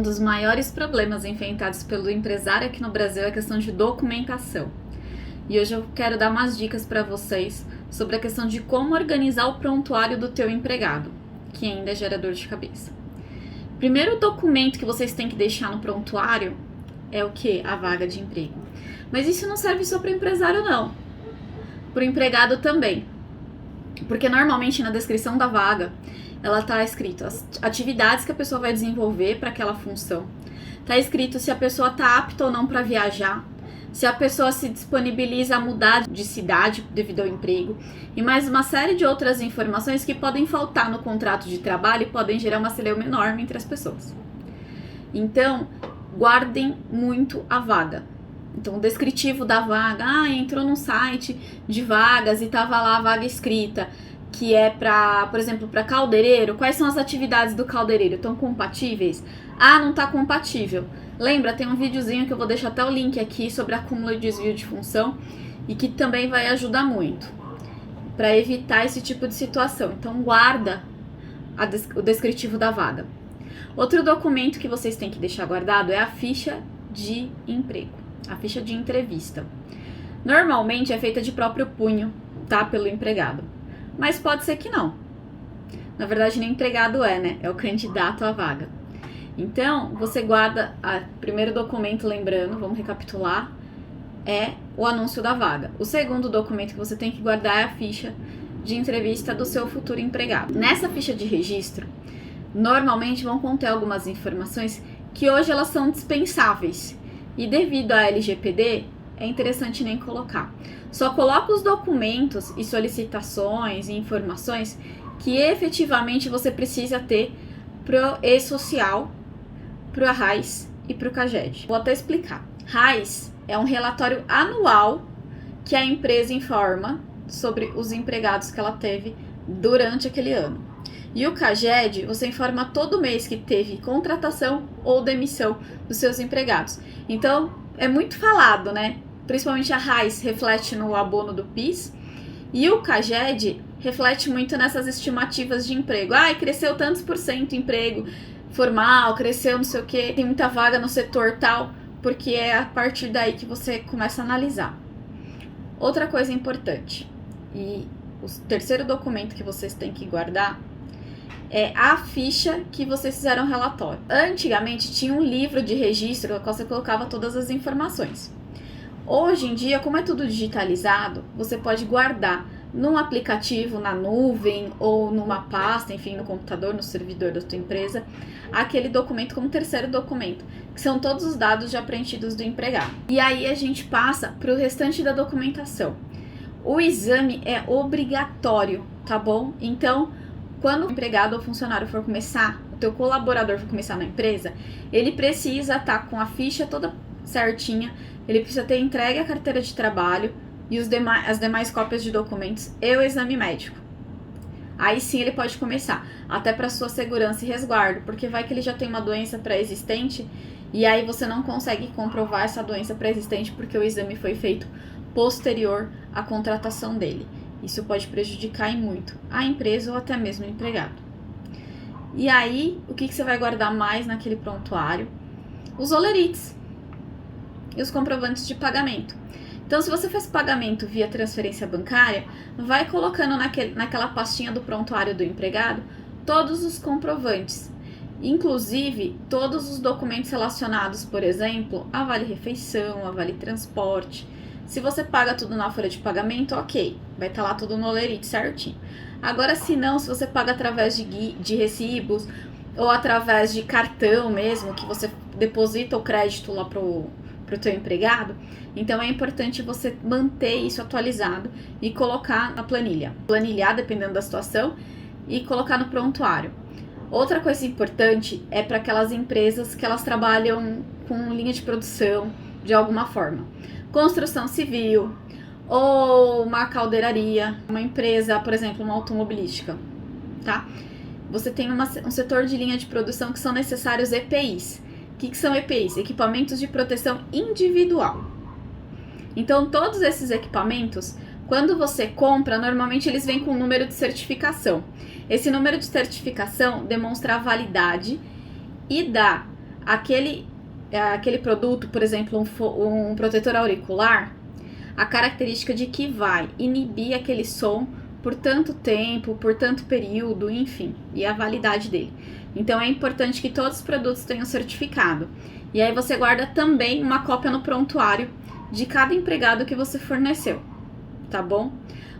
dos maiores problemas enfrentados pelo empresário aqui no Brasil é a questão de documentação. E hoje eu quero dar umas dicas para vocês sobre a questão de como organizar o prontuário do teu empregado, que ainda é gerador de cabeça. Primeiro documento que vocês têm que deixar no prontuário é o que? A vaga de emprego. Mas isso não serve só para o empresário, não. Para o empregado também. Porque normalmente na descrição da vaga, ela está escrito as atividades que a pessoa vai desenvolver para aquela função. Está escrito se a pessoa está apta ou não para viajar, se a pessoa se disponibiliza a mudar de cidade devido ao emprego, e mais uma série de outras informações que podem faltar no contrato de trabalho e podem gerar uma celeuma enorme entre as pessoas. Então, guardem muito a vaga. Então, o descritivo da vaga, entrou num site de vagas e tava lá a vaga escrita, que é para, por exemplo, para caldeireiro. Quais são as atividades do caldeireiro? Estão compatíveis? Não está compatível. Lembra, tem um videozinho que eu vou deixar até o link aqui sobre acúmulo e desvio de função e que também vai ajudar muito para evitar esse tipo de situação. Então, guarda o descritivo da vaga. Outro documento que vocês têm que deixar guardado é a ficha de emprego, a ficha de entrevista. Normalmente é feita de próprio punho, tá? Pelo empregado. Mas pode ser que não. Na verdade, nem empregado né? É o candidato à vaga. Então, você guarda o primeiro documento, lembrando, vamos recapitular, é o anúncio da vaga. O segundo documento que você tem que guardar é a ficha de entrevista do seu futuro empregado. Nessa ficha de registro, normalmente vão conter algumas informações que hoje elas são dispensáveis. E devido à LGPD, é interessante nem colocar. Só coloca os documentos e solicitações e informações que efetivamente você precisa ter pro e-social, pro RAIS e pro CAGED. Vou até explicar. RAIS é um relatório anual que a empresa informa sobre os empregados que ela teve durante aquele ano. E o CAGED, você informa todo mês que teve contratação ou demissão dos seus empregados. Então, é muito falado, né? Principalmente a RAIS reflete no abono do PIS. E o CAGED reflete muito nessas estimativas de emprego. Cresceu tantos por cento emprego formal, cresceu não sei o quê, tem muita vaga no setor tal, porque é a partir daí que você começa a analisar. Outra coisa importante, e o terceiro documento que vocês têm que guardar, é a ficha que vocês fizeram relatório. Antigamente tinha um livro de registro no qual você colocava todas as informações. Hoje em dia, como é tudo digitalizado, você pode guardar num aplicativo, na nuvem ou numa pasta, enfim, no computador, no servidor da tua empresa, aquele documento como terceiro documento, que são todos os dados já preenchidos do empregado. E aí a gente passa para o restante da documentação. O exame é obrigatório, tá bom? Então, quando o empregado ou funcionário for começar, o teu colaborador for começar na empresa, ele precisa estar com a ficha toda certinha, ele precisa ter entregue a carteira de trabalho e as demais cópias de documentos e o exame médico. Aí sim ele pode começar, até para sua segurança e resguardo, porque vai que ele já tem uma doença pré-existente e aí você não consegue comprovar essa doença pré-existente porque o exame foi feito posterior à contratação dele. Isso pode prejudicar e muito a empresa ou até mesmo o empregado. E aí, o que você vai guardar mais naquele prontuário? Os olerites e os comprovantes de pagamento. Então, se você faz pagamento via transferência bancária, vai colocando naquela pastinha do prontuário do empregado todos os comprovantes, inclusive todos os documentos relacionados, por exemplo, a vale-refeição, a vale-transporte. Se você paga tudo na folha de pagamento, ok, vai estar lá tudo no olerite certinho. Agora, se não, se você paga através de recibos ou através de cartão mesmo, que você deposita o crédito lá pro teu empregado, então é importante você manter isso atualizado e colocar na planilha. Planilhar, dependendo da situação, e colocar no prontuário. Outra coisa importante é para aquelas empresas que elas trabalham com linha de produção de alguma forma. Construção civil ou uma caldeiraria, uma empresa, por exemplo, uma automobilística, tá? Você tem um setor de linha de produção que são necessários EPIs. O que são EPIs? Equipamentos de proteção individual. Então, todos esses equipamentos, quando você compra, normalmente eles vêm com um número de certificação. Esse número de certificação demonstra a validade e dá aquele produto, por exemplo, um protetor auricular, a característica de que vai inibir aquele som por tanto tempo, por tanto período, enfim, e a validade dele. Então é importante que todos os produtos tenham certificado. E aí você guarda também uma cópia no prontuário de cada empregado que você forneceu, tá bom?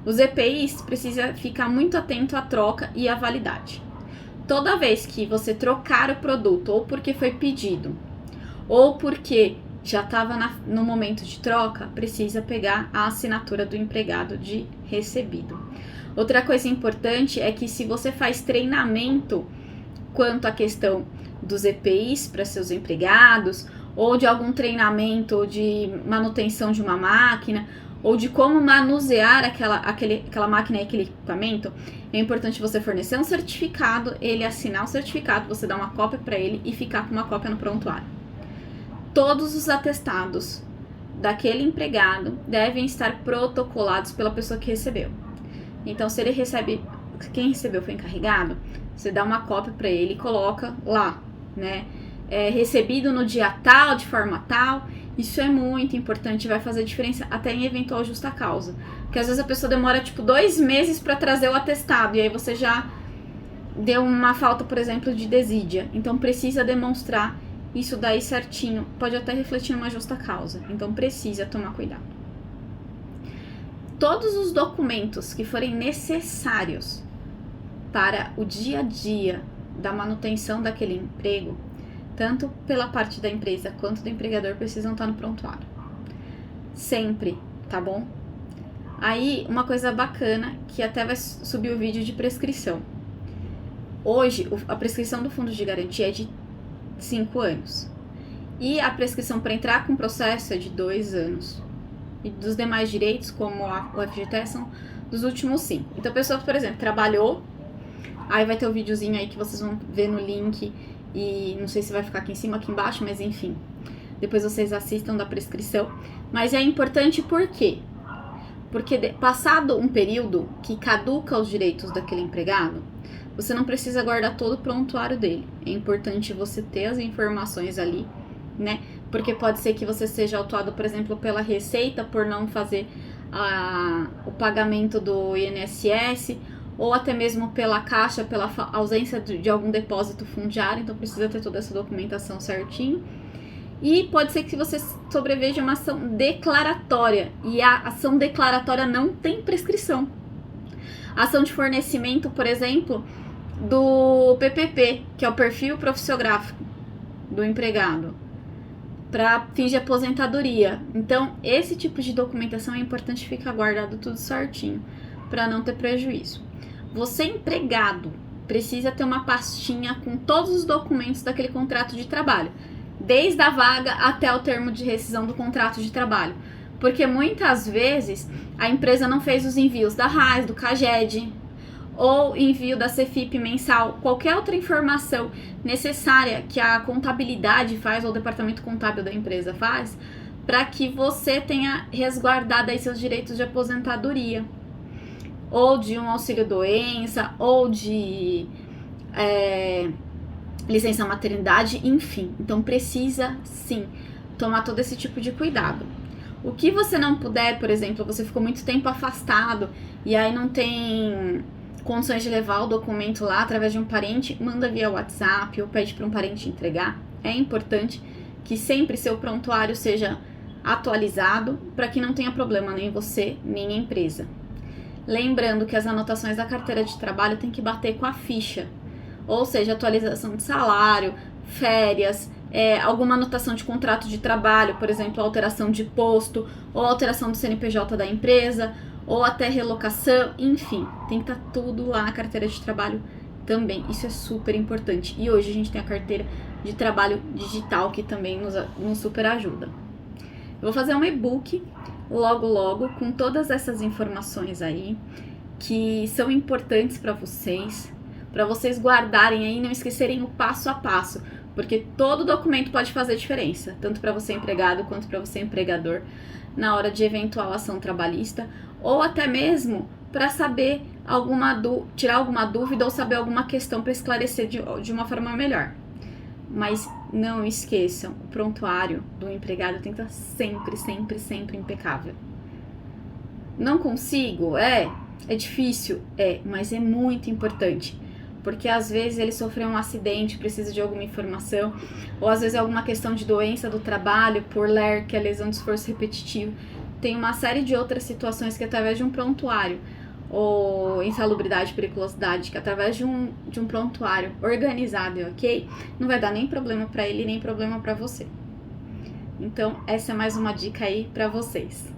Os EPIs precisa ficar muito atento à troca e à validade. Toda vez que você trocar o produto, ou porque foi pedido, ou porque já estava no momento de troca, precisa pegar a assinatura do empregado de recebido. Outra coisa importante é que se você faz treinamento quanto à questão dos EPIs para seus empregados, ou de algum treinamento de manutenção de uma máquina, ou de como manusear aquela máquina e aquele equipamento, é importante você fornecer um certificado, ele assinar o certificado, você dar uma cópia para ele e ficar com uma cópia no prontuário. Todos os atestados daquele empregado devem estar protocolados pela pessoa que recebeu. Então, se ele recebe, quem recebeu foi encarregado, você dá uma cópia para ele e coloca lá, né? Recebido no dia tal, de forma tal. Isso é muito importante, vai fazer diferença até em eventual justa causa. Porque às vezes a pessoa demora 2 meses para trazer o atestado e aí você já deu uma falta, por exemplo, de desídia. Então precisa demonstrar isso daí certinho. Pode até refletir numa justa causa. Então precisa tomar cuidado. Todos os documentos que forem necessários para o dia a dia da manutenção daquele emprego, tanto pela parte da empresa quanto do empregador, precisam estar no prontuário. Sempre, tá bom? Aí, uma coisa bacana, que até vai subir o vídeo de prescrição. Hoje, a prescrição do fundo de garantia é de 5 anos. E a prescrição para entrar com o processo é de 2 anos. E dos demais direitos, como o FGTS, são dos últimos 5. Então, a pessoa, por exemplo, trabalhou, aí vai ter o videozinho aí que vocês vão ver no link, e não sei se vai ficar aqui em cima, aqui embaixo, mas enfim, depois vocês assistam da prescrição. Mas é importante por quê? Porque passado um período que caduca os direitos daquele empregado, você não precisa guardar todo o prontuário dele. É importante você ter as informações ali, né? Porque pode ser que você seja autuado, por exemplo, pela Receita por não fazer o pagamento do INSS, ou até mesmo pela Caixa, pela ausência de algum depósito fundiário, então precisa ter toda essa documentação certinho. E pode ser que você sobreveja uma ação declaratória, e a ação declaratória não tem prescrição. A ação de fornecimento, por exemplo, do PPP, que é o perfil profissiográfico do empregado, para fins de aposentadoria. Então, esse tipo de documentação é importante ficar guardado tudo certinho, para não ter prejuízo. Você, empregado, precisa ter uma pastinha com todos os documentos daquele contrato de trabalho, desde a vaga até o termo de rescisão do contrato de trabalho. Porque muitas vezes a empresa não fez os envios da RAIS, do CAGED, ou envio da CEFIP mensal, qualquer outra informação necessária que a contabilidade faz, ou o departamento contábil da empresa faz, para que você tenha resguardado aí seus direitos de aposentadoria, ou de um auxílio-doença, ou de licença maternidade, enfim. Então precisa sim tomar todo esse tipo de cuidado. O que você não puder, por exemplo, você ficou muito tempo afastado e aí não tem condições de levar o documento lá através de um parente, manda via WhatsApp ou pede para um parente entregar. É importante que sempre seu prontuário seja atualizado para que não tenha problema nem você, nem a empresa. Lembrando que as anotações da carteira de trabalho tem que bater com a ficha, ou seja, atualização de salário, férias, alguma anotação de contrato de trabalho, por exemplo, alteração de posto, ou alteração do CNPJ da empresa, ou até relocação, enfim, tem que estar tudo lá na carteira de trabalho também. Isso é super importante. E hoje a gente tem a carteira de trabalho digital que também nos super ajuda. Eu vou fazer um e-book logo com todas essas informações aí que são importantes para vocês guardarem aí e não esquecerem o passo a passo, porque todo documento pode fazer diferença, tanto para você empregado quanto para você empregador, na hora de eventual ação trabalhista, ou até mesmo para saber tirar alguma dúvida ou saber alguma questão para esclarecer de uma forma melhor. Mas não esqueçam, o prontuário do empregado tem que estar sempre, sempre, sempre impecável. Não consigo? É difícil? Mas é muito importante. Porque às vezes ele sofreu um acidente, precisa de alguma informação, ou às vezes é alguma questão de doença do trabalho, por LER, que é lesão de esforço repetitivo. Tem uma série de outras situações que através de um prontuário, ou insalubridade, periculosidade, que através de um prontuário organizado e ok, não vai dar nem problema para ele, nem problema para você. Então, essa é mais uma dica aí para vocês.